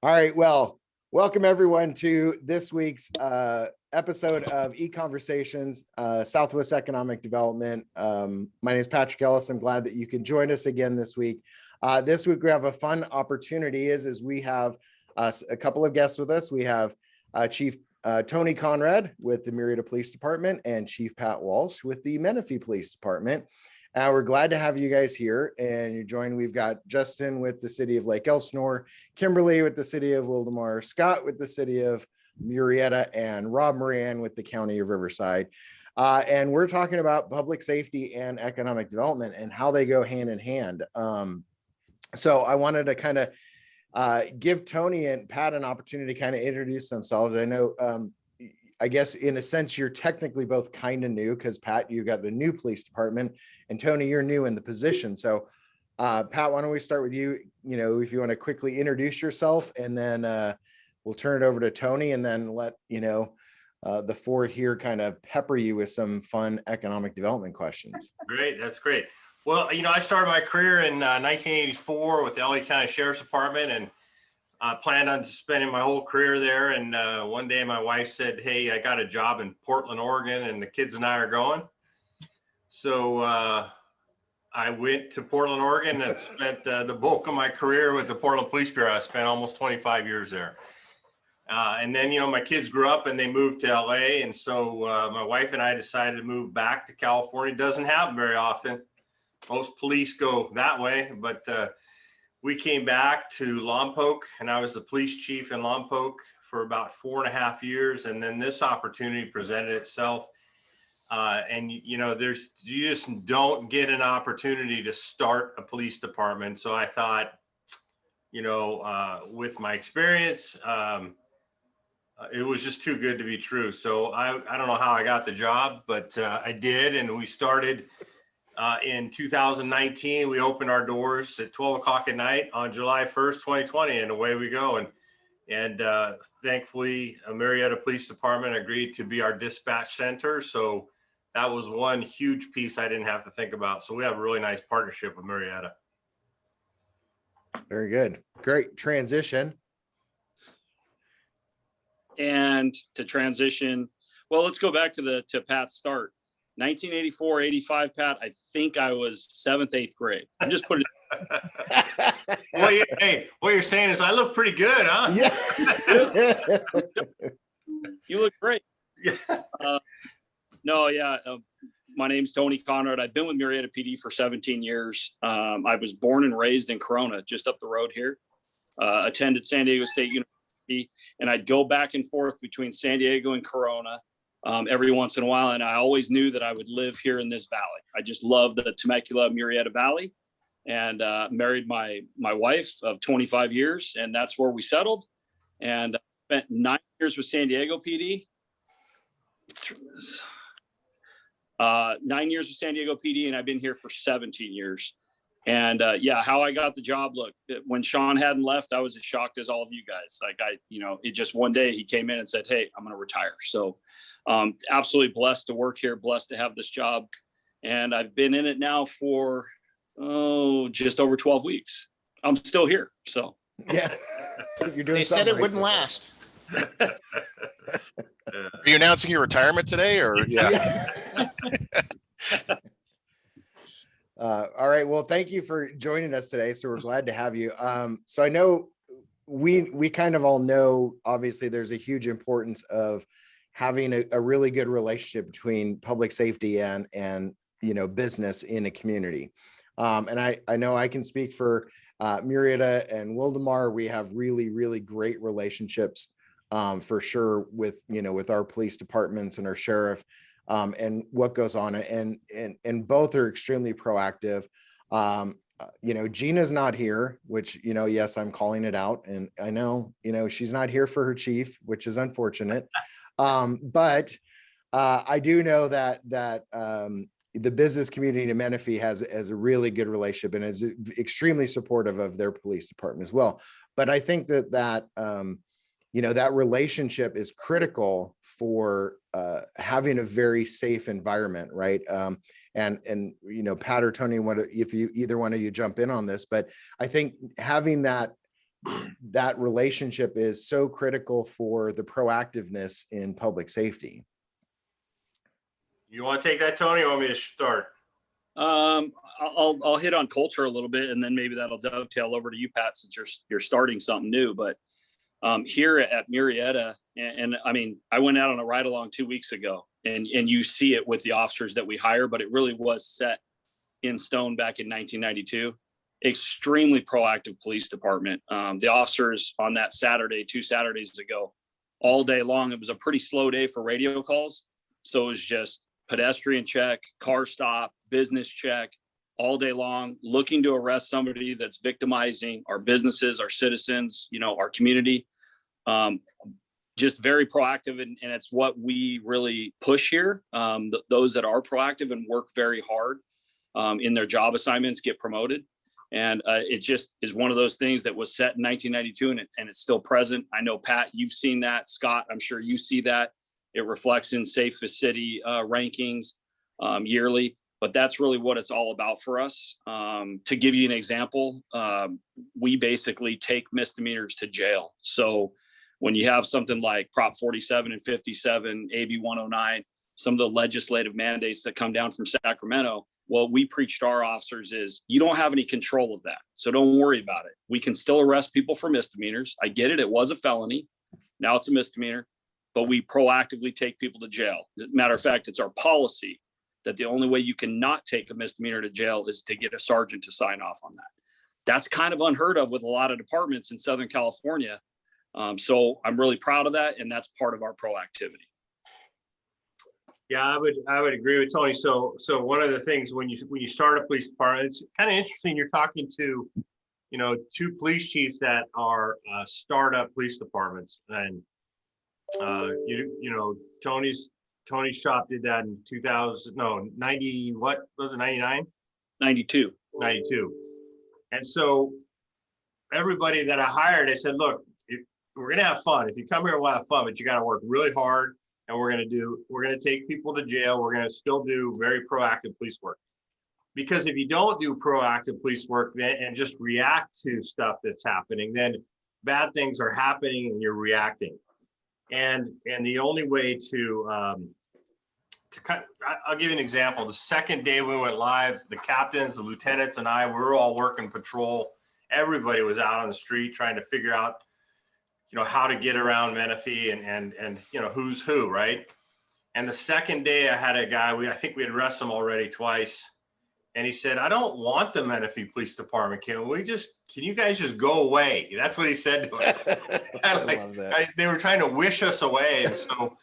All right. Well, welcome everyone to this week's episode of ECONversations, Southwest Economic Development. My name is Patrick Ellis. I'm glad that you can join us again this week. This week we have a fun opportunity is we have a couple of guests with us. We have Chief Tony Conrad with the Murrieta Police Department and Chief Pat Walsh with the Menifee Police Department. We're glad to have you guys here, and you're joined. We've got Justin with the city of Lake Elsinore, Kimberly with the city of Wildomar, Scott with the city of Murrieta, and Rob Moran with the county of Riverside. And we're talking about public safety and economic development and how they go hand in hand. So I wanted to kind of give Tony and Pat an opportunity to kind of introduce themselves. I know, I guess in a sense, you're technically both kind of new because Pat, you got the new police department, and Tony, you're new in the position. So Pat, why don't we start with you? You know, if you want to quickly introduce yourself, and then we'll turn it over to Tony, and then let the four here kind of pepper you with some fun economic development questions. Great, that's great. Well, I started my career in 1984 with the LA County Sheriff's Department, and I planned on spending my whole career there. And one day my wife said, "Hey, I got a job in Portland, Oregon, and the kids and I are going." So I went to Portland, Oregon, and spent the bulk of my career with the Portland Police Bureau. I spent almost 25 years there. And then, my kids grew up and they moved to LA. And so my wife and I decided to move back to California. It doesn't happen very often. Most police go that way, but we came back to Lompoc, and I was the police chief in Lompoc for about 4.5 years. And then this opportunity presented itself. And you just don't get an opportunity to start a police department. So I thought, with my experience, it was just too good to be true. So I don't know how I got the job, but I did. And we started in 2019. We opened our doors at 12 o'clock at night on July 1st, 2020, and away we go. And thankfully, Murrieta Police Department agreed to be our dispatch center. So that was one huge piece I didn't have to think about. So we have a really nice partnership with Murrieta. Very good. Great transition. And to transition, well, let's go back to Pat's start. 1984, 85, Pat, I think I was 7th, 8th grade. I'm just putting it. What you're saying is I look pretty good, huh? Yeah. You look great. My name's Tony Conrad. I've been with Murrieta PD for 17 years. I was born and raised in Corona, just up the road here. Attended San Diego State University, and I'd go back and forth between San Diego and Corona every once in a while. And I always knew that I would live here in this valley. I just love the Temecula Murrieta Valley, and married my wife of 25 years, and that's where we settled. And I spent 9 years with San Diego PD. 9 years with San Diego PD, and I've been here for 17 years. And how I got the job. Look, when Sean hadn't left, I was as shocked as all of you guys. Like it just one day he came in and said, "Hey, I'm going to retire." So absolutely blessed to work here, blessed to have this job. And I've been in it now for, just over 12 weeks. I'm still here. So yeah, you're doing. They said it wouldn't last. Are you announcing your retirement today, or yeah? All right. Well, thank you for joining us today. So we're glad to have you. So I know we kind of all know, obviously, there's a huge importance of having a really good relationship between public safety and business in a community. And I know I can speak for Murrieta and Wildomar. We have really, really great relationships for sure with our police departments and our sheriff. And what goes on, and both are extremely proactive. Gina's not here, which, yes, I'm calling it out. And I know, she's not here for her chief, which is unfortunate. But I do know that the business community in Menifee has a really good relationship and is extremely supportive of their police department as well. But I think that relationship is critical for having a very safe environment, right? And Pat or Tony, if you either one of you jump in on this, but I think having that that relationship is so critical for the proactiveness in public safety. You want to take that, Tony, or want me to start? I'll hit on culture a little bit, and then maybe that'll dovetail over to you, Pat, since you're starting something new. But here at Murrieta, and I mean, I went out on a ride along 2 weeks ago, and you see it with the officers that we hire, but it really was set in stone back in 1992. Extremely proactive police department. The officers on that Saturday, 2 Saturdays ago, all day long, it was a pretty slow day for radio calls. So it was just pedestrian check, car stop, business check, all day long, looking to arrest somebody that's victimizing our businesses, our citizens, our community. Just very proactive, and it's what we really push here. Those that are proactive and work very hard in their job assignments get promoted. And it just is one of those things that was set in 1992, and it's still present. I know, Pat, you've seen that. Scott, I'm sure you see that. It reflects in safest city rankings yearly, but that's really what it's all about for us. To give you an example, we basically take misdemeanors to jail. So when you have something like Prop 47 and 57, AB 109, some of the legislative mandates that come down from Sacramento, what we preach to our officers is you don't have any control of that. So don't worry about it. We can still arrest people for misdemeanors. I get it. It was a felony. Now it's a misdemeanor, but we proactively take people to jail. Matter of fact, it's our policy that the only way you cannot take a misdemeanor to jail is to get a sergeant to sign off on that. That's kind of unheard of with a lot of departments in Southern California. So I'm really proud of that. And that's part of our proactivity. Yeah, I would agree with Tony. So one of the things when you start a police department, it's kind of interesting. You're talking to, 2 police chiefs that are startup police departments, and Tony's shop did that in 90, what was it, 99? 92. 92. And so everybody that I hired, I said, look, we're going to have fun. If you come here, we'll have fun, but you got to work really hard. And we're going to take people to jail. We're going to still do very proactive police work. Because if you don't do proactive police work and just react to stuff that's happening, then bad things are happening and you're reacting. And the only way I'll give you an example. The second day we went live, the captains, the lieutenants, and I, we were all working patrol. Everybody was out on the street trying to figure out how to get around Menifee and who's who, right? And the second day I had a guy, I think we had arrested him already twice. And he said, I don't want the Menifee Police Department. Can you guys just go away? That's what he said to us. They were trying to wish us away. And so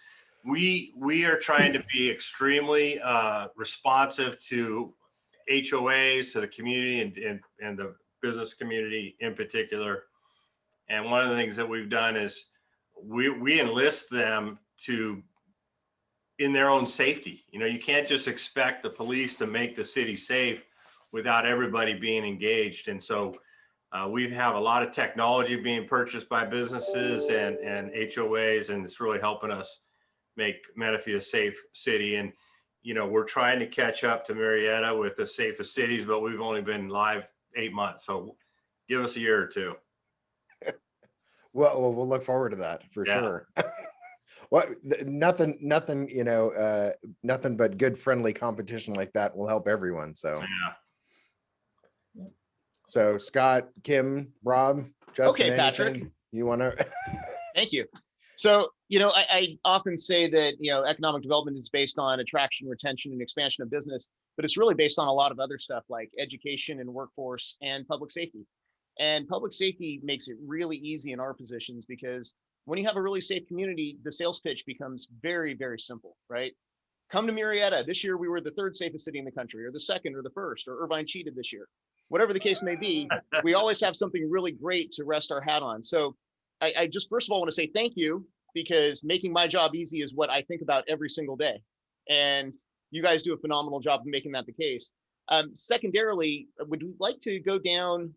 we are trying to be extremely responsive to HOAs, to the community and the business community in particular. And one of the things that we've done is we enlist them in their own safety. You can't just expect the police to make the city safe without everybody being engaged. And so we have a lot of technology being purchased by businesses and HOAs, and it's really helping us make Menifee a safe city. And, we're trying to catch up to Murrieta with the safest cities, but we've only been live 8 months. So give us a year or two. Well, we'll look forward to that for sure. Nothing, nothing but good, friendly competition like that will help everyone. So, yeah. So Scott, Kim, Rob, Justin, okay, Patrick, anything you want to? Thank you. So, I often say that, economic development is based on attraction, retention, and expansion of business, but it's really based on a lot of other stuff like education and workforce and public safety. And public safety makes it really easy in our positions because when you have a really safe community, the sales pitch becomes very, very simple, right? Come to Murrieta. This year, we were the 3rd safest city in the country, or the 2nd, or the 1st, or Irvine cheated this year. Whatever the case may be, we always have something really great to rest our hat on. So I just, first of all, want to say thank you, because making my job easy is what I think about every single day. And you guys do a phenomenal job of making that the case. Secondarily, would we like to go down,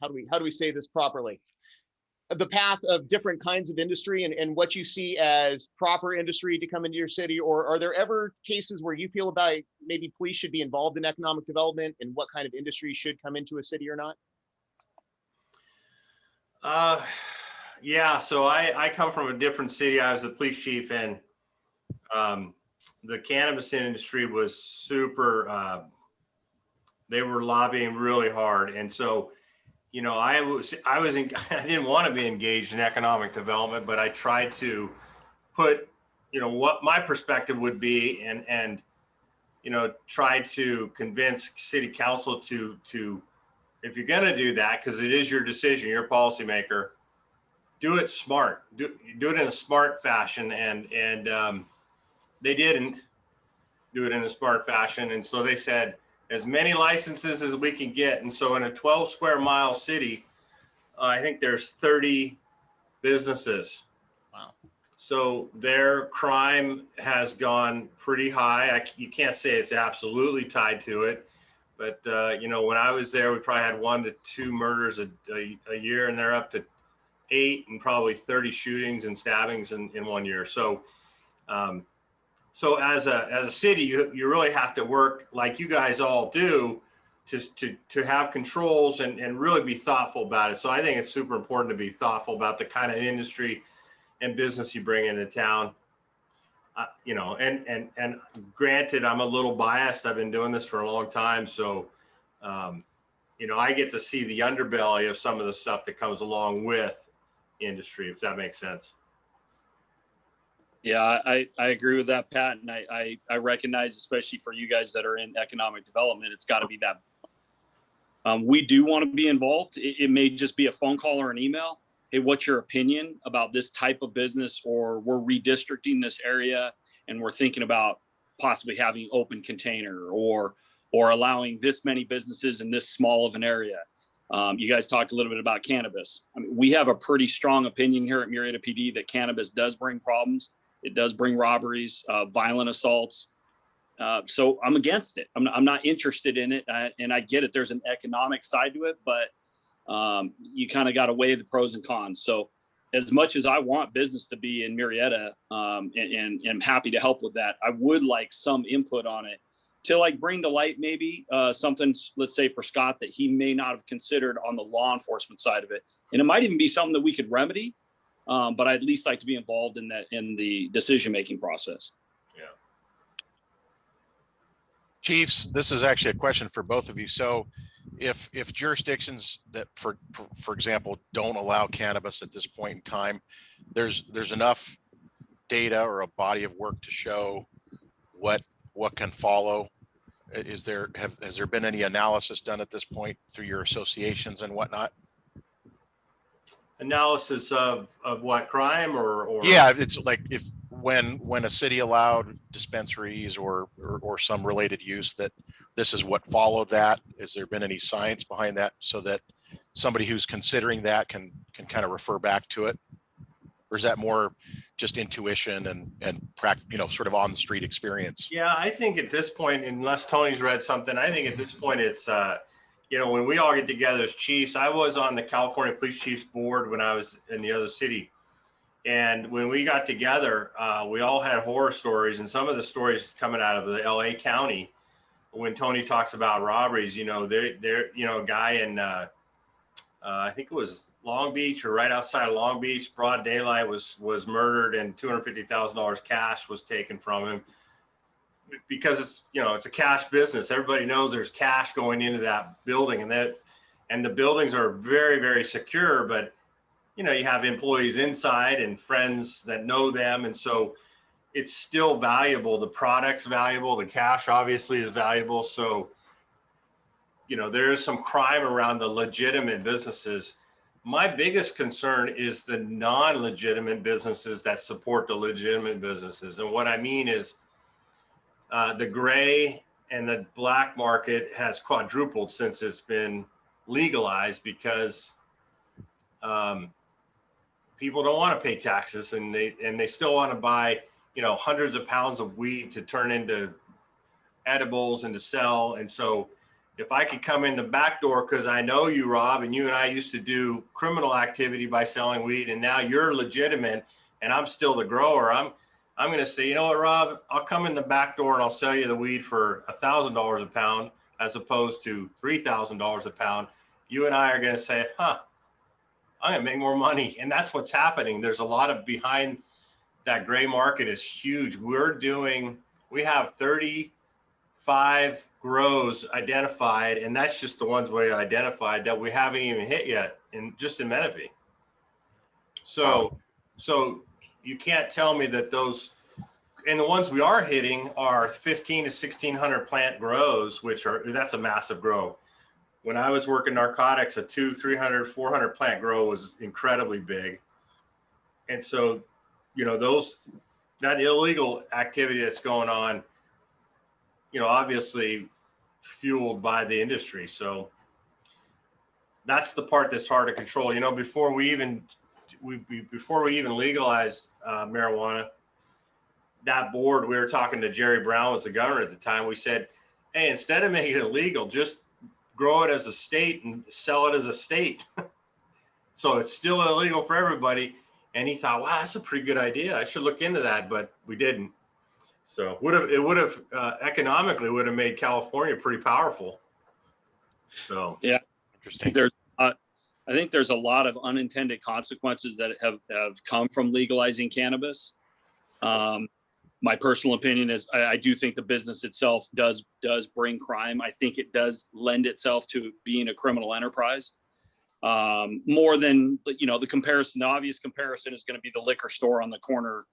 how do we say this properly? The path of different kinds of industry and what you see as proper industry to come into your city, or are there ever cases where you feel about maybe police should be involved in economic development and what kind of industry should come into a city or not? Yeah, so I come from a different city. I was the police chief, and the cannabis industry was super, they were lobbying really hard. And so, I didn't want to be engaged in economic development, but I tried to put, what my perspective would be and try to convince city council to, if you're going to do that, because it is your decision, you're a policymaker, do it smart, do it in a smart fashion. And they didn't do it in a smart fashion. And so they said, as many licenses as we can get. And so in a 12 square mile city, I think there's 30 businesses. Wow. So their crime has gone pretty high. You can't say it's absolutely tied to it, but when I was there, we probably had 1 to 2 murders a year, and they're up to 8 and probably 30 shootings and stabbings in 1 year. So, so as a city, you really have to work like you guys all do to have controls and really be thoughtful about it. So I think it's super important to be thoughtful about the kind of industry and business you bring into town. And granted, I'm a little biased. I've been doing this for a long time. So, I get to see the underbelly of some of the stuff that comes along with industry, if that makes sense. Yeah, I agree with that, Pat. And I recognize, especially for you guys that are in economic development, it's got to be that. We do want to be involved. It may just be a phone call or an email. Hey, what's your opinion about this type of business? Or we're redistricting this area and we're thinking about possibly having open container or allowing this many businesses in this small of an area. You guys talked a little bit about cannabis. I mean, we have a pretty strong opinion here at Murrieta PD that cannabis does bring problems. It does bring robberies, violent assaults. So I'm against it. I'm not interested in it. And I get it. There's an economic side to it, but you kind of got to weigh the pros and cons. So as much as I want business to be in Murrieta, and I'm happy to help with that, I would like some input on it to like bring to light maybe something, let's say for Scott, that he may not have considered on the law enforcement side of it. And it might even be something that we could remedy. But I'd at least like to be involved in the decision-making process. Yeah. Chiefs, this is actually a question for both of you. So if jurisdictions that, for example, don't allow cannabis at this point in time, there's enough data or a body of work to show what can follow. Has there been any analysis done at this point through your associations and whatnot? Analysis of what, crime or Yeah, it's like when a city allowed dispensaries or some related use, that this is what followed that. Has there been any science behind that so that somebody who's considering that can kind of refer back to it? Or is that more just intuition and sort of on the street experience? Yeah, I think at this point, unless Tony's read something, I think at this point it's when we all get together as chiefs. I was on the California Police Chiefs Board when I was in the other city. And when we got together, we all had horror stories, and some of the stories coming out of the LA County, when Tony talks about robberies, they're a guy in, I think it was Long Beach or right outside of Long Beach, broad daylight, was murdered, and $250,000 cash was taken from him. Because it's a cash business. Everybody knows there's cash going into that building, and the buildings are very, very secure, but you have employees inside and friends that know them. And so it's still valuable. The product's valuable. The cash obviously is valuable. So, there is some crime around the legitimate businesses. My biggest concern is the non-legitimate businesses that support the legitimate businesses. And what I mean is, the gray and the black market has quadrupled since it's been legalized because people don't want to pay taxes, and they still want to buy hundreds of pounds of weed to turn into edibles and to sell. And so if I could come in the back door, because I know you, Rob, and you and I used to do criminal activity by selling weed, and now you're legitimate and I'm still the grower, I'm going to say, you know what, Rob, I'll come in the back door and I'll sell you the weed for $1,000 a pound as opposed to $3,000 a pound. You and I are going to say, I'm gonna make more money. And that's what's happening. There's a lot of behind that gray market is huge. We have 35 grows identified, and that's just the ones we identified that we haven't even hit yet in Menifee. So you can't tell me that those, and the ones we are hitting are 15 to 1600 plant grows, that's a massive grow. When I was working narcotics, a 200, 300, 400 plant grow was incredibly big. And so, that illegal activity that's going on, obviously fueled by the industry. So that's the part that's hard to control. Before we even legalized marijuana, that board, we were talking to Jerry Brown, was the governor at the time. We said, hey, instead of making it illegal, just grow it as a state and sell it as a state. So it's still illegal for everybody. And he thought, wow, that's a pretty good idea. I should look into that, but we didn't. So it would have economically would have made California pretty powerful. So yeah, Interesting. I think there's a lot of unintended consequences that have come from legalizing cannabis. My personal opinion is I do think the business itself does bring crime. I think it does lend itself to being a criminal enterprise. More than, the obvious comparison is going to be the liquor store on the corner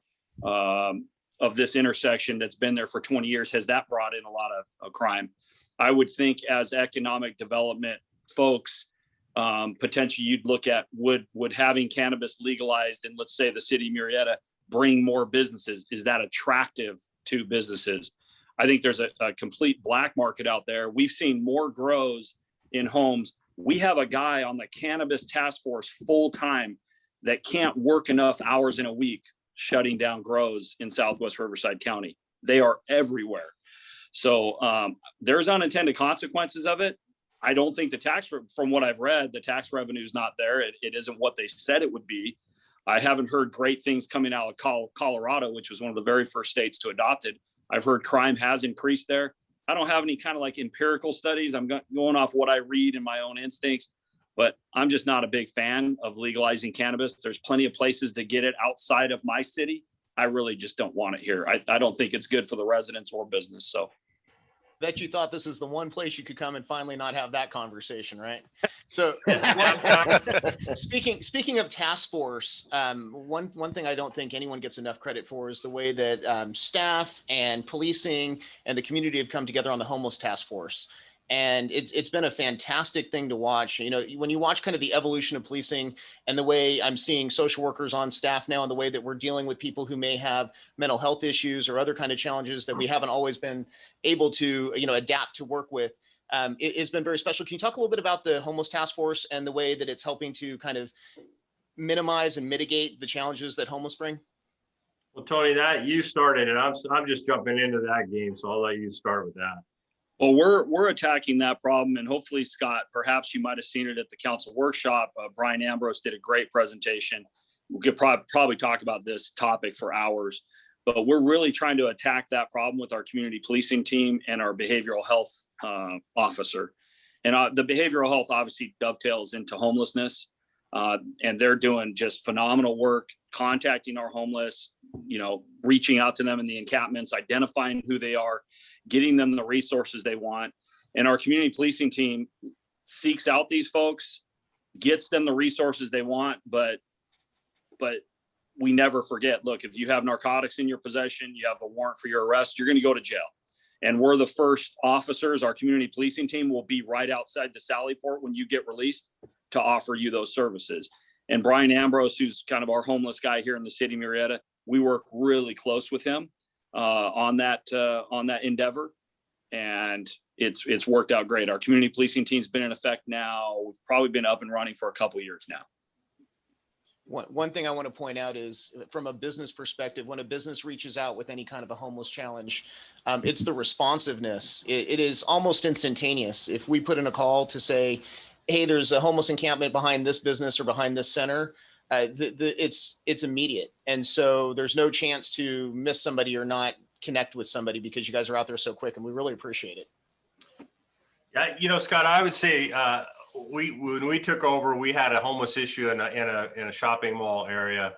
of this intersection that's been there for 20 years. Has that brought in a lot of crime? I would think as economic development folks, potentially you'd look at would having cannabis legalized in, let's say, the city of Murrieta bring more businesses? Is that attractive to businesses? I think there's a complete black market out there. We've seen more grows in homes. We have a guy on the cannabis task force full time that can't work enough hours in a week shutting down grows in Southwest Riverside County. They are everywhere. So there's unintended consequences of it. I don't think from what I've read, the tax revenue is not there. It isn't what they said it would be. I haven't heard great things coming out of Colorado, which was one of the very first states to adopt it. I've heard crime has increased there. I don't have any kind of like empirical studies. I'm going off what I read in my own instincts, but I'm just not a big fan of legalizing cannabis. There's plenty of places that get it outside of my city. I really just don't want it here. I don't think it's good for the residents or business. So Bet you thought this is the one place you could come and finally not have that conversation, right? So speaking of task force, one thing I don't think anyone gets enough credit for is the way that staff and policing and the community have come together on the homeless task force. And it's been a fantastic thing to watch. When you watch kind of the evolution of policing and the way I'm seeing social workers on staff now and the way that we're dealing with people who may have mental health issues or other kind of challenges that we haven't always been able to, adapt to work with, it's been very special. Can you talk a little bit about the homeless task force and the way that it's helping to kind of minimize and mitigate the challenges that homeless bring? Well, Tony, that you started it. I'm just jumping into that game, so I'll let you start with that. Well, we're attacking that problem, and hopefully, Scott, perhaps you might have seen it at the council workshop. Brian Ambrose did a great presentation. We could probably talk about this topic for hours, but we're really trying to attack that problem with our community policing team and our behavioral health officer. And the behavioral health obviously dovetails into homelessness, and they're doing just phenomenal work, contacting our homeless, reaching out to them in the encampments, identifying who they are, getting them the resources they want. And our community policing team seeks out these folks, gets them the resources they want, but we never forget, look, if you have narcotics in your possession, you have a warrant for your arrest, you're going to go to jail. And we're the first officers, our community policing team will be right outside the Sally Port when you get released to offer you those services. And Brian Ambrose, who's kind of our homeless guy here in the city of Murrieta, we work really close with him on that endeavor, and it's worked out great. Our community policing team's been in effect now. We've probably been up and running for a couple of years now. One thing I want to point out is from a business perspective, when a business reaches out with any kind of a homeless challenge, it's the responsiveness. It is almost instantaneous. If we put in a call to say, hey, there's a homeless encampment behind this business or behind this center, it's immediate. And so there's no chance to miss somebody or not connect with somebody because you guys are out there so quick, and we really appreciate it. Yeah, Scott, I would say when we took over, we had a homeless issue in a shopping mall area.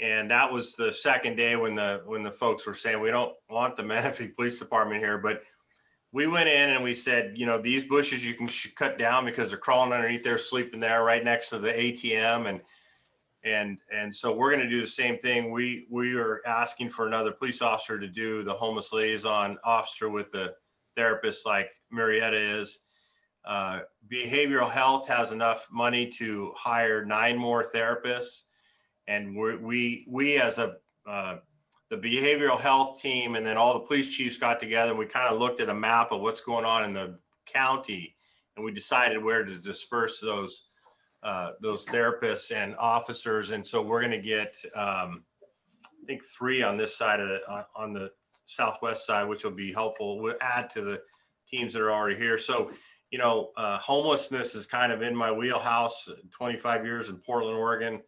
And that was the second day when the folks were saying, we don't want the Menifee Police Department here, but we went in and we said, these bushes you can cut down because they're crawling underneath there, sleeping there right next to the ATM. And so we're going to do the same thing. We are asking for another police officer to do the homeless liaison officer with the therapist like Murrieta is. Behavioral health has enough money to hire 9 more therapists. And we as the behavioral health team and then all the police chiefs got together and we kind of looked at a map of what's going on in the county, and we decided where to disperse those therapists and officers. And so we're going to get I think 3 on this side on the southwest side, which will be helpful. We'll add to the teams that are already here. So homelessness is kind of in my wheelhouse. 25 years in Portland, Oregon.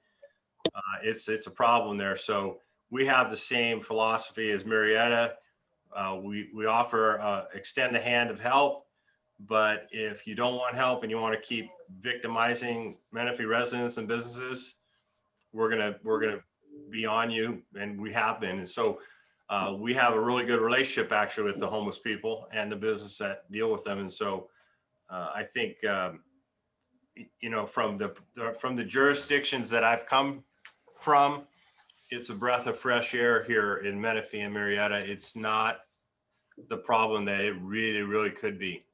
It's a problem there. So we have the same philosophy as Murrieta. We offer extend a hand of help, but if you don't want help and you want to keep victimizing Menifee residents and businesses, we're gonna be on you, and we have been. And so we have a really good relationship actually with the homeless people and the business that deal with them. And so I think from the jurisdictions that I've come from, it's a breath of fresh air here in Menifee and Murrieta. It's not the problem that it really, really could be.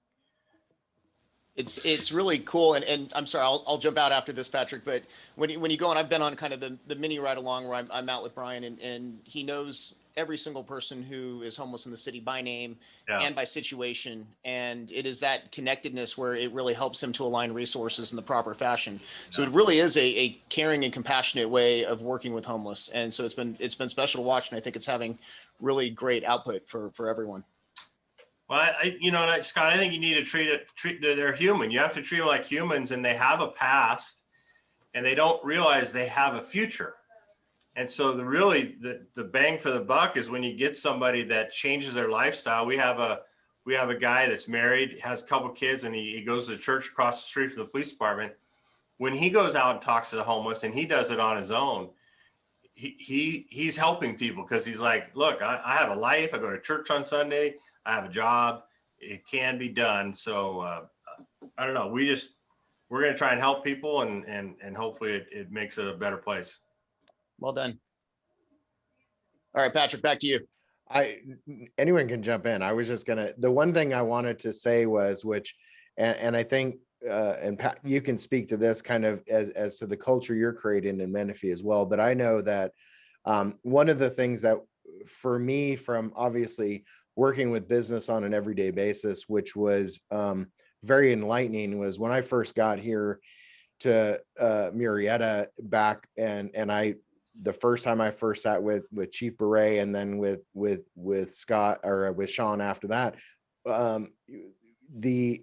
It's really cool. And I'm sorry, I'll jump out after this, Patrick, but when you go, and I've been on kind of the mini ride along where I'm out with Brian, and he knows every single person who is homeless in the city by name and by situation. And it is that connectedness where it really helps him to align resources in the proper fashion. So it really is a caring and compassionate way of working with homeless. And so it's been special to watch. And I think it's having really great output for everyone. Well, Scott, I think you need to they're human. You have to treat them like humans, and they have a past and they don't realize they have a future. And so the bang for the buck is when you get somebody that changes their lifestyle. We have a guy that's married, has a couple kids, and he goes to church across the street from the police department. When he goes out and talks to the homeless, and he does it on his own, he's helping people because he's like, look, I have a life. I go to church on Sunday. I have a job. It can be done. So I don't know. We're going to try and help people, and hopefully it makes it a better place. Well done. All right, Patrick, back to you. Anyone can jump in. I was just the one thing I wanted to say was, and I think, and Pat, you can speak to this kind of as to the culture you're creating in Menifee as well. But I know that one of the things that for me, from obviously working with business on an everyday basis, which was very enlightening, was when I first got here to Murrieta back, and the first time I first sat with Chief Beret, and then with Scott, or with Sean after that, the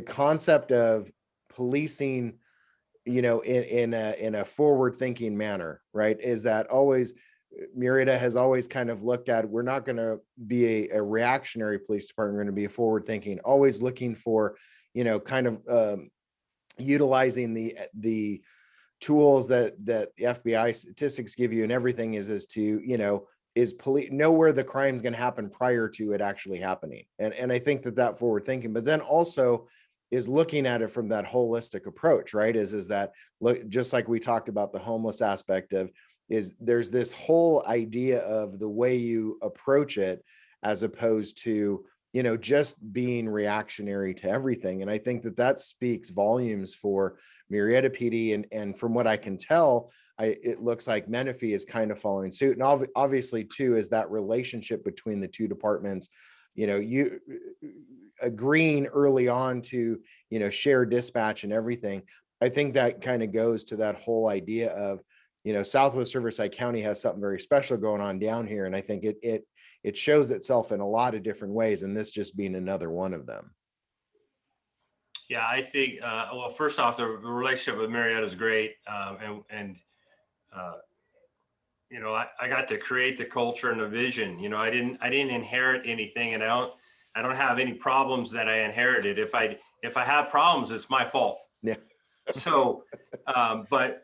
concept of policing, in a forward thinking manner, right, is that always Murrieta has always kind of looked at, we're not going to be a reactionary police department. We're going to be a forward thinking, always looking for, kind of utilizing the tools that the FBI statistics give you and everything is to, is police know where the crime's going to happen prior to it actually happening. And I think that forward thinking, but then also is looking at it from that holistic approach, right? Is that, look, just like we talked about the homeless aspect of, is there's this whole idea of the way you approach it, as opposed to, just being reactionary to everything. And I think that speaks volumes for Murrieta PD. And from what I can tell, it looks like Menifee is kind of following suit. And obviously too, is that relationship between the two departments, you agreeing early on to, share dispatch and everything. I think that kind of goes to that whole idea of, Southwest Riverside County has something very special going on down here. And I think it shows itself in a lot of different ways, and this just being another one of them. Yeah, I think, well, first off, the relationship with Murrieta is great. I got to create the culture and the vision. I didn't inherit anything, and I don't have any problems that I inherited. If I have problems, it's my fault. Yeah. So, but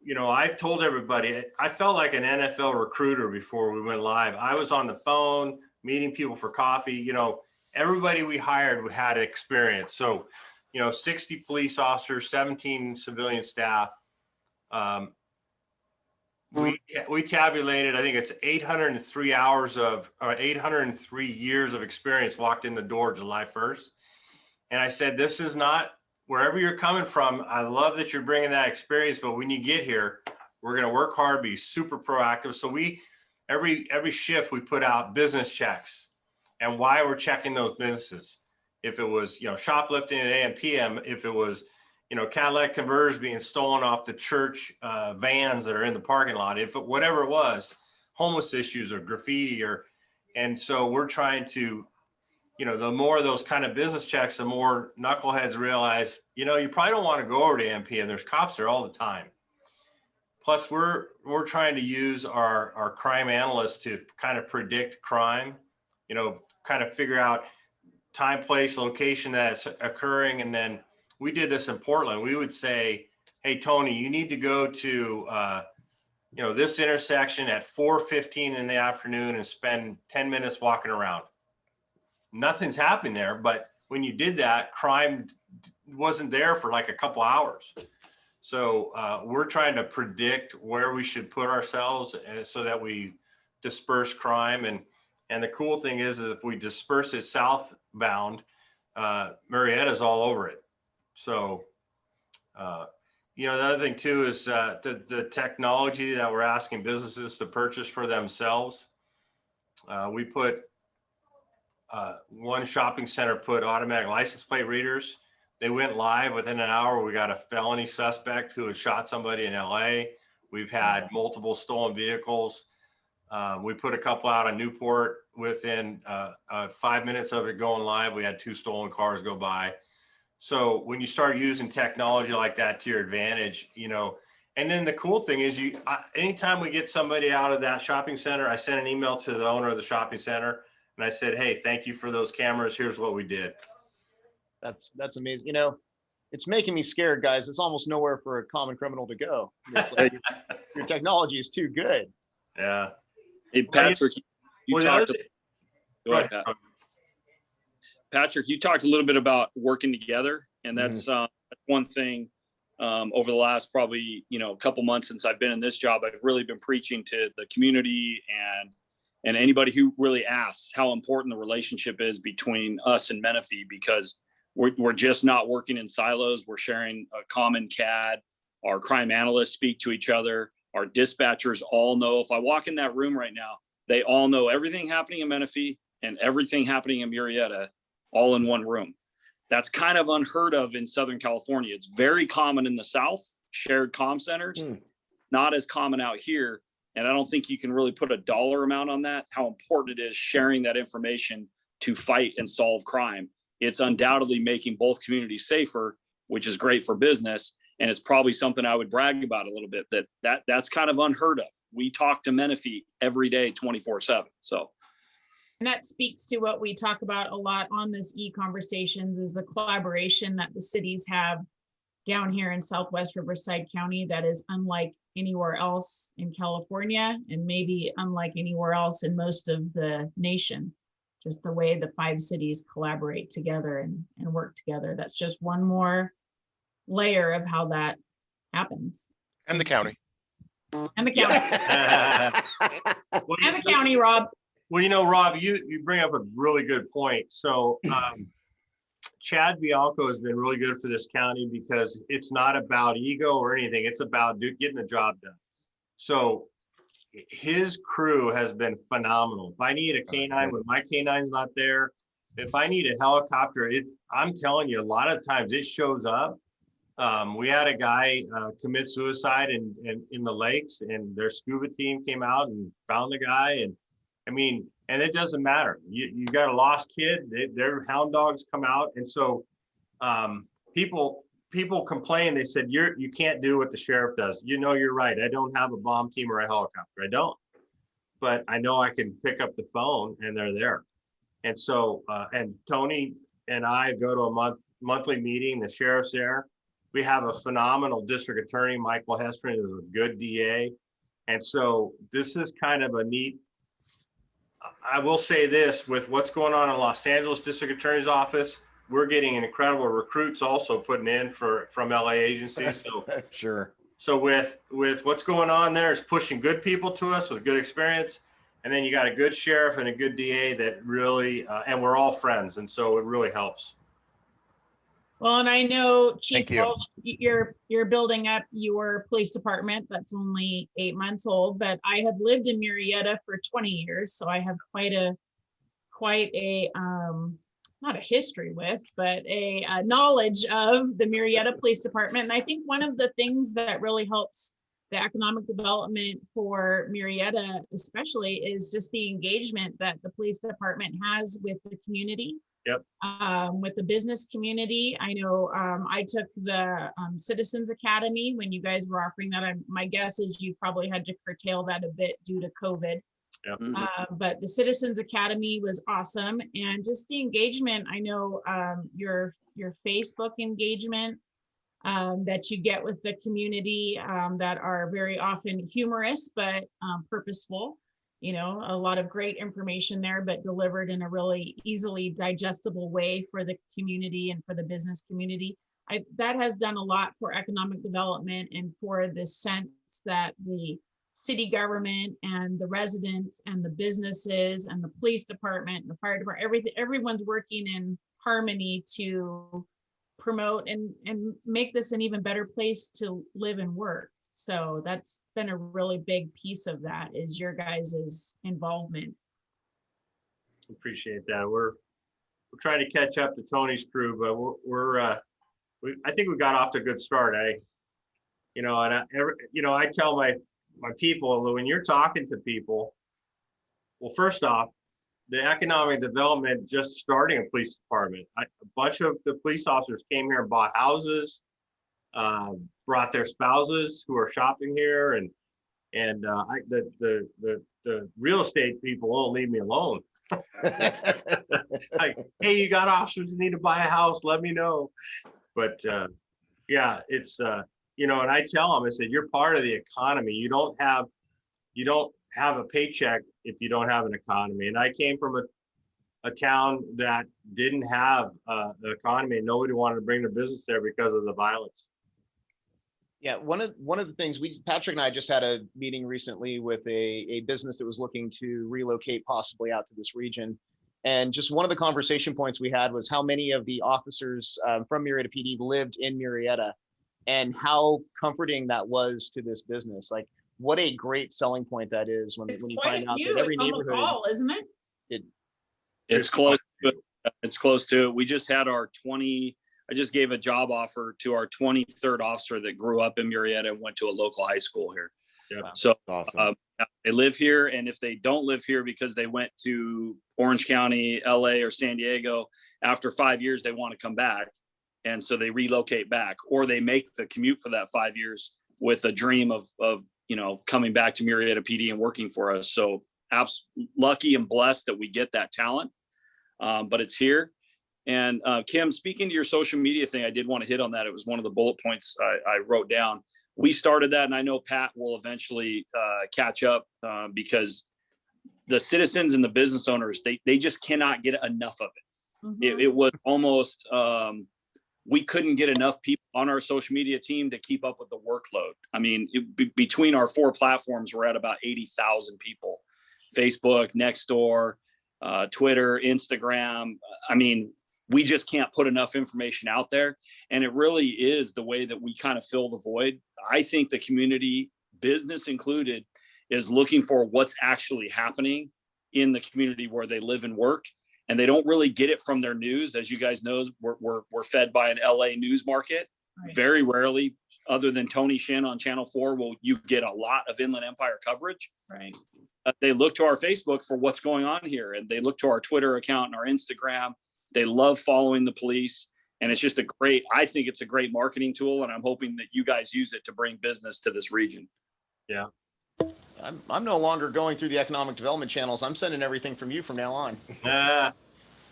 you know, I told everybody, I felt like an NFL recruiter before we went live. I was on the phone meeting people for coffee. You know, everybody we hired had experience. So, you know, 60 police officers, 17 civilian staff. We tabulated, I think it's 803 hours of, or 803 years of experience walked in the door July 1st. And I said, this is not, wherever you're coming from, I love that you're bringing that experience, but when you get here, we're going to work hard, be super proactive. So every shift we put out business checks and why we're checking those businesses. If it was, you know, shoplifting at AM, PM, if it was, you know, Cadillac converters being stolen off the church vans that are in the parking lot, if it, whatever it was, homeless issues or graffiti and so we're trying to, you know, the more of those kind of business checks, the more knuckleheads realize, you know, you probably don't want to go over to MP and there's cops there all the time. Plus we're trying to use our crime analysts to kind of predict crime, you know, kind of figure out time, place, location that's occurring. And then we did this in Portland. We would say, hey, Tony, you need to go to, you know, this intersection at 4:15 in the afternoon and spend 10 minutes walking around. Nothing's happening there, but when you did that, crime wasn't there for like a couple hours. So we're trying to predict where we should put ourselves so that we disperse crime. And the cool thing is if we disperse it southbound, Murrieta's all over it. So, you know, the other thing too is the technology that we're asking businesses to purchase for themselves. We put one shopping center put automatic license plate readers. They went live within an hour. We got a felony suspect who had shot somebody in LA. We've had multiple stolen vehicles. We put a couple out in Newport within 5 minutes of it going live. We had 2 stolen cars go by. So when you start using technology like that to your advantage, you know, and then the cool thing is anytime we get somebody out of that shopping center, I sent an email to the owner of the shopping center and I said, hey, thank you for those cameras. Here's what we did. That's amazing. You know, it's making me scared, guys. It's almost nowhere for a common criminal to go. It's like your technology is too good. Yeah. Hey, Patrick, you talked. Go ahead, Pat. Patrick, you talked a little bit about working together, and that's one thing over the last probably, you know, a couple months since I've been in this job. I've really been preaching to the community and anybody who really asks how important the relationship is between us and Menifee, because we're just not working in silos. We're sharing a common CAD. Our crime analysts speak to each other. Our dispatchers all know. If I walk in that room right now, they all know everything happening in Menifee and everything happening in Murrieta all in one room. That's kind of unheard of in Southern California. It's very common in the South, shared comm centers, not as common out here. And I don't think you can really put a dollar amount on that, how important it is sharing that information to fight and solve crime. It's undoubtedly making both communities safer, which is great for business. And it's probably something I would brag about a little bit, that's kind of unheard of. We talk to Menifee every day, 24/7. So. And that speaks to what we talk about a lot on this e-conversations is the collaboration that the cities have down here in Southwest Riverside County that is unlike anywhere else in California and maybe unlike anywhere else in most of the nation. Just the way the 5 cities collaborate together and work together. That's just one more layer of how that happens. And the county. And the county. And the county, Rob. Well, you know, Rob, you bring up a really good point. So Chad Bialco has been really good for this county because it's not about ego or anything. It's about getting the job done. So his crew has been phenomenal. If I need a canine when my canine's not there, if I need a helicopter, I'm telling you, a lot of times it shows up. We had a guy commit suicide in the lakes, and their scuba team came out and found the guy. And I mean, and it doesn't matter. You got a lost kid, their hound dogs come out. And so people complain. They said, you can't do what the sheriff does. You know, you're right. I don't have a bomb team or a helicopter. I don't. But I know I can pick up the phone and they're there. And so, and Tony and I go to a monthly meeting, the sheriff's there. We have a phenomenal district attorney, Michael Hestron, is a good DA. And so this is kind of a neat, I will say this, with what's going on in Los Angeles District Attorney's Office, we're getting incredible recruits also putting in from LA agencies. So, Sure. so with what's going on there is pushing good people to us with good experience. And then you got a good sheriff and a good DA that really, and we're all friends. And so it really helps. Well, and I know Chief Thank you. Walsh, you're building up your police department. That's only 8 months old, but I have lived in Murrieta for 20 years. So I have quite a not a history with, but a knowledge of the Murrieta Police Department. And I think one of the things that really helps the economic development for Murrieta especially is just the engagement that the police department has with the community. Yep. With the business community. I know I took the Citizens Academy when you guys were offering that. My guess is you probably had to curtail that a bit due to COVID. Yep. But the Citizens Academy was awesome. And just the engagement, I know your Facebook engagement that you get with the community that are very often humorous, but purposeful. You know, a lot of great information there, but delivered in a really easily digestible way for the community and for the business community. That has done a lot for economic development and for the sense that the city government and the residents and the businesses and the police department and the fire department, everyone's working in harmony to promote and make this an even better place to live and work. So that's been a really big piece of that, is your guys' involvement. Appreciate that. We're trying to catch up to Tony's crew, but I think we got off to a good start. I tell my people that when you're talking to people, well, first off, the economic development just starting a police department. A bunch of the police officers came here and bought houses, brought their spouses who are shopping here, and the real estate people won't leave me alone. Like, hey, you got officers who need to buy a house, let me know. But yeah, it's and I tell them, I said, you're part of the economy. You don't have a paycheck if you don't have an economy. And I came from a town that didn't have the economy, and nobody wanted to bring their business there because of the violence. Yeah, one of the things Patrick and I just had a meeting recently with a business that was looking to relocate possibly out to this region. And just one of the conversation points we had was how many of the officers from Murrieta PD lived in Murrieta, and how comforting that was to this business. Like, what a great selling point that is when you find out that every neighborhood, all, isn't it? It's close to it. It's close to it. We just had I just gave a job offer to our 23rd officer that grew up in Murrieta and went to a local high school here. Yeah. So Awesome. they live here, and if they don't live here because they went to Orange County, LA, or San Diego, after 5 years, they want to come back. And so they relocate back, or they make the commute for that 5 years with a dream of coming back to Murrieta PD and working for us. So lucky and blessed that we get that talent, but it's here. And Kim, speaking to your social media thing, I did want to hit on that. It was one of the bullet points I wrote down. We started that, and I know Pat will eventually catch up because the citizens and the business owners, they just cannot get enough of it. Mhm. It was almost, we couldn't get enough people on our social media team to keep up with the workload. I mean, between our 4 platforms, we're at about 80,000 people. Facebook, Nextdoor, Twitter, Instagram. I mean, we just can't put enough information out there. And it really is the way that we kind of fill the void. I think the community, business included, is looking for what's actually happening in the community where they live and work. And they don't really get it from their news. As you guys know, we're fed by an LA news market. Right. Very rarely, other than Tony Shin on Channel 4, will you get a lot of Inland Empire coverage. Right. They look to our Facebook for what's going on here. And they look to our Twitter account and our Instagram. They love following the police. And it's just I think it's a great marketing tool. And I'm hoping that you guys use it to bring business to this region. Yeah. I'm no longer going through the economic development channels. I'm sending everything from you from now on.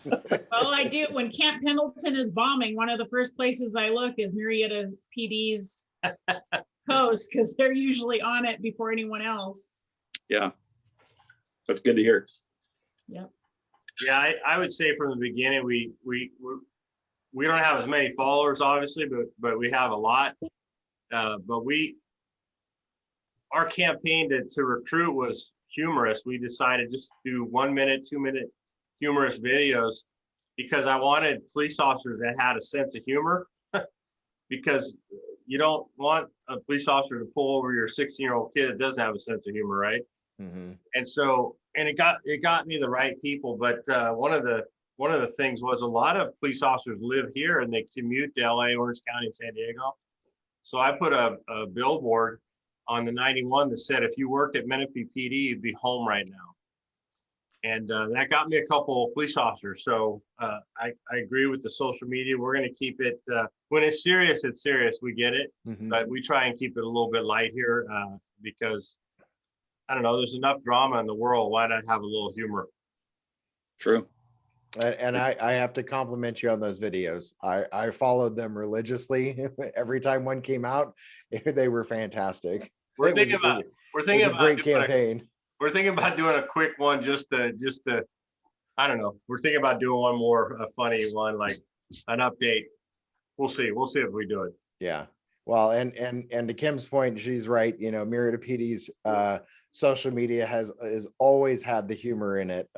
Well, I do. When Camp Pendleton is bombing, one of the first places I look is Murrieta PD's post, because they're usually on it before anyone else. Yeah. That's good to hear. Yep. Yeah, I would say from the beginning, we don't have as many followers, obviously, but we have a lot. But our campaign to recruit was humorous. We decided just to do 1 minute, 2 minute humorous videos because I wanted police officers that had a sense of humor. Because you don't want a police officer to pull over your 16-year-old kid that doesn't have a sense of humor, right? Mhm. And so, and it got me the right people. But one of the things was a lot of police officers live here and they commute to LA, Orange County, and San Diego. So I put a billboard on the 91 that said, if you worked at Menifee PD, you'd be home right now. And that got me a couple of police officers. So I agree with the social media. We're going to keep it, when it's serious, it's serious. We get it. Mhm. But we try and keep it a little bit light here because, I don't know, there's enough drama in the world. Why not have a little humor? True. And I have to compliment you on those videos. I followed them religiously. Every time one came out, they were fantastic. We're It thinking was- about we're thinking it was a about great doing campaign. we're thinking about doing a quick one just to I don't know. We're thinking about doing one more a funny one, like an update. We'll see if we do it. Yeah. Well, and to Kim's point, she's right. You know, Murrieta PD's social media has always had the humor in it.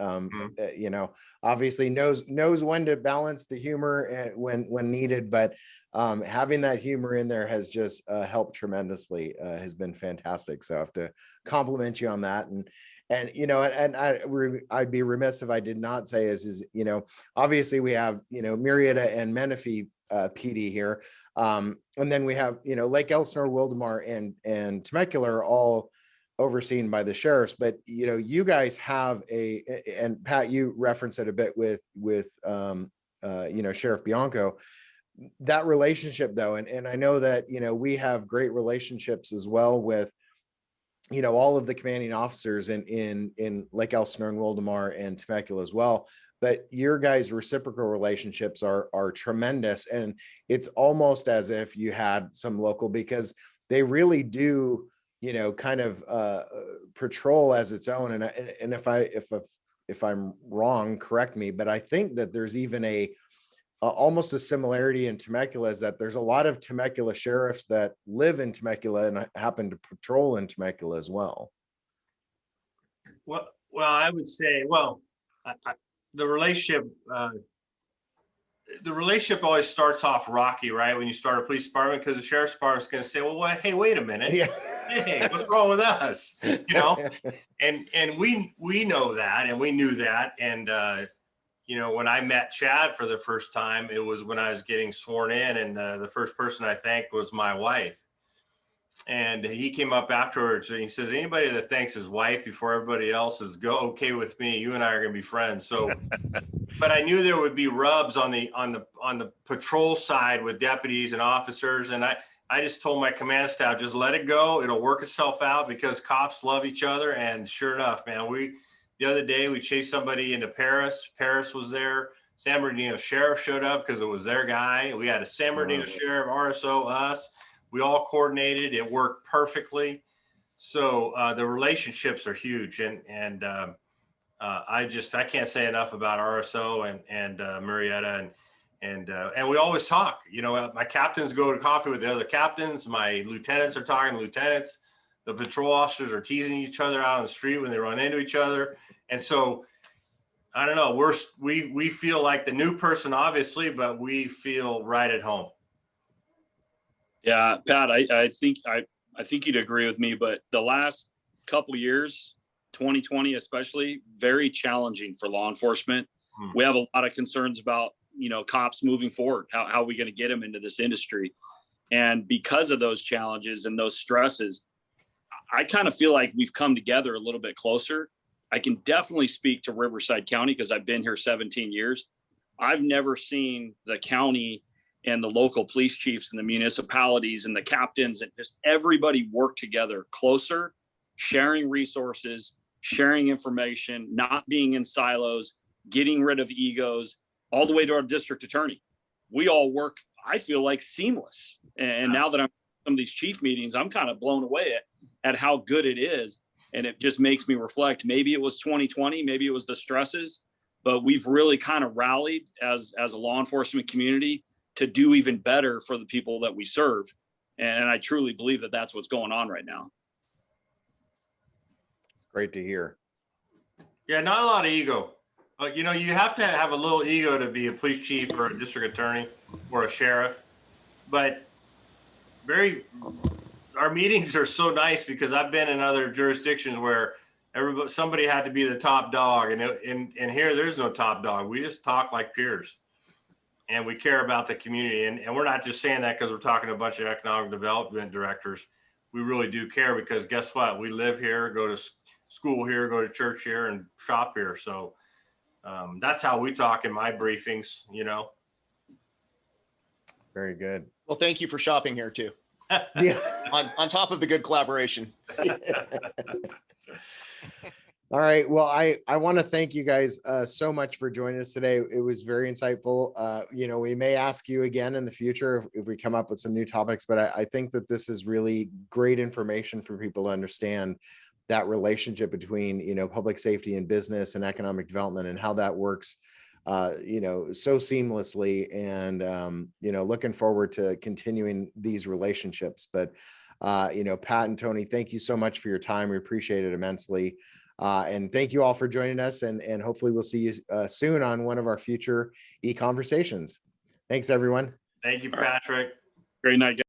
You know, obviously knows when to balance the humor when needed, but having that humor in there has just helped tremendously. Has been fantastic. So I have to compliment you on that. And you know, and I'd be remiss if I did not say is you know, obviously we have, you know, Murrieta and Menifee PD here. And then we have, you know, Lake Elsinore, Wildomar, and Temecula are all overseen by the sheriffs. But, you know, you guys have and Pat, you referenced it a bit with you know, Sheriff Bianco, that relationship though. And I know that, you know, we have great relationships as well with, you know, all of the commanding officers in Lake Elsinore and Wildomar and Temecula as well. But your guys' reciprocal relationships are tremendous. And it's almost as if you had some local, because they really do, you know, kind of patrol as its own. And if I'm wrong, correct me, but I think that there's even almost a similarity in Temecula, is that there's a lot of Temecula sheriffs that live in Temecula and happen to patrol in Temecula as well. Well, I would say, the relationship always starts off rocky, right? When you start a police department, because the sheriff's department is going to say, well, hey, wait a minute. Yeah. Hey, what's wrong with us? You know, and we know that, and we knew that. And, you know, when I met Chad for the first time, it was when I was getting sworn in, and the first person I thanked was my wife. And he came up afterwards and he says, anybody that thanks his wife before everybody else is okay with me, you and I are going to be friends. So, but I knew there would be rubs on the patrol side with deputies and officers. And I just told my command staff, just let it go. It'll work itself out, because cops love each other. And sure enough, man, the other day we chased somebody into Paris. Paris was there. San Bernardino sheriff showed up because it was their guy. We had a San Bernardino sheriff, RSO, us. We all coordinated. It worked perfectly. So the relationships are huge, and I can't say enough about RSO and Murrieta, and we always talk. You know, my captains go to coffee with the other captains. My lieutenants are talking to lieutenants. The patrol officers are teasing each other out on the street when they run into each other, and so I don't know. We feel like the new person, obviously, but we feel right at home. Yeah, Pat, I think you'd agree with me, but the last couple years, 2020 especially, very challenging for law enforcement. We have a lot of concerns about, you know, cops moving forward. How are we going to get them into this industry? And because of those challenges and those stresses, I kind of feel like we've come together a little bit closer. I can definitely speak to Riverside County because I've been here 17 years. I've never seen the county and the local police chiefs and the municipalities and the captains and just everybody work together closer, sharing resources, sharing information, not being in silos, getting rid of egos, all the way to our district attorney. We all work, I feel like, seamless. And now that I'm in some of these chief meetings, I'm kind of blown away at how good it is. And it just makes me reflect. Maybe it was 2020, maybe it was the stresses, but we've really kind of rallied as a law enforcement community to do even better for the people that we serve. And I truly believe that that's what's going on right now. Great to hear. Yeah, not a lot of ego. You know, you have to have a little ego to be a police chief or a district attorney or a sheriff. But our meetings are so nice because I've been in other jurisdictions where somebody had to be the top dog, and here there's no top dog. We just talk like peers, and we care about the community. And we're not just saying that because we're talking to a bunch of economic development directors. We really do care because guess what? We live here, go to school here, go to church here, and shop here. So that's how we talk in my briefings, you know. Very good. Well, thank you for shopping here too. Yeah. On top of the good collaboration. All right. Well, I want to thank you guys so much for joining us today. It was very insightful. You know, we may ask you again in the future if we come up with some new topics, but I think that this is really great information for people to understand that relationship between, you know, public safety and business and economic development and how that works, you know, so seamlessly, and, you know, looking forward to continuing these relationships. But, you know, Pat and Tony, thank you so much for your time. We appreciate it immensely. And thank you all for joining us, and hopefully we'll see you soon on one of our future e-conversations. Thanks, everyone. Thank you, Patrick. Great night, guys.